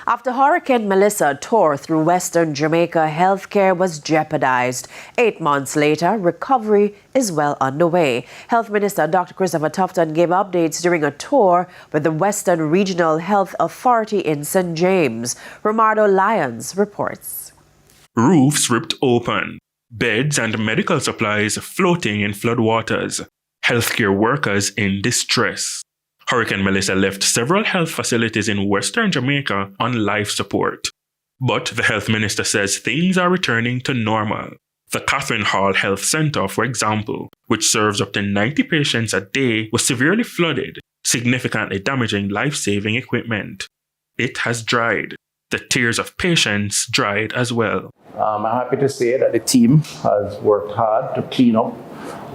After Hurricane Melissa tore through western Jamaica, healthcare was jeopardized. 8 months later, recovery is well underway. Health Minister Dr Christopher Tufton gave updates during a tour with the Western Regional Health Authority in St. James. Romardo Lyons reports. Roofs ripped open, beds and medical supplies floating in floodwaters, healthcare workers in distress. Hurricane Melissa left several health facilities in western Jamaica on life support. But the health minister says things are returning to normal. The Catherine Hall Health Center, for example, which serves up to 90 patients a day, was severely flooded, significantly damaging life-saving equipment. It has dried. The tears of patients dried as well. I'm happy to say that the team has worked hard to clean up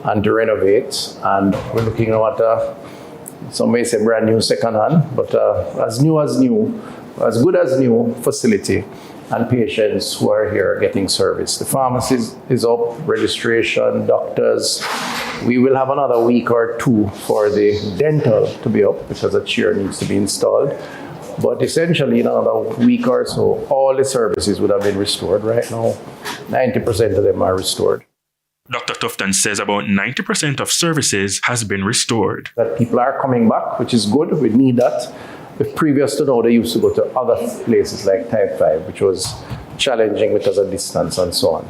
and to renovate, and we're looking at some may say brand new second-hand, but as good as new facility, and patients who are here getting service. The pharmacy is up, registration, doctors. We will have another week or two for the dental to be up because a chair needs to be installed. But essentially, in another week or so, all the services would have been restored. Right now, 90% of them are restored. Dr. Tufton says about 90% of services has been restored. That people are coming back, which is good. We need that. If previous to now, they used to go to other places like Type 5, which was challenging because of distance and so on.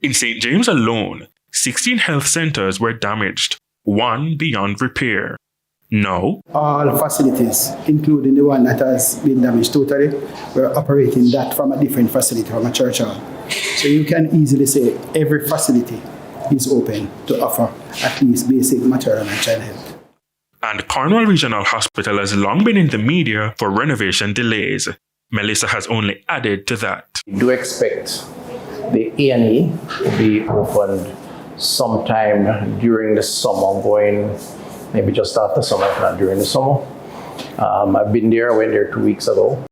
In St. James alone, 16 health centers were damaged, one beyond repair. Now, all facilities, including the one that has been damaged totally, we're operating that from a different facility, from a church hall. So you can easily say every facility is open to offer at least basic maternal and child health. And Cornwall Regional Hospital has long been in the media for renovation delays. Melissa has only added to that. We do expect the A&E to be opened sometime during the summer, going maybe just after summer, if not during the summer. I've been there, I went there 2 weeks ago.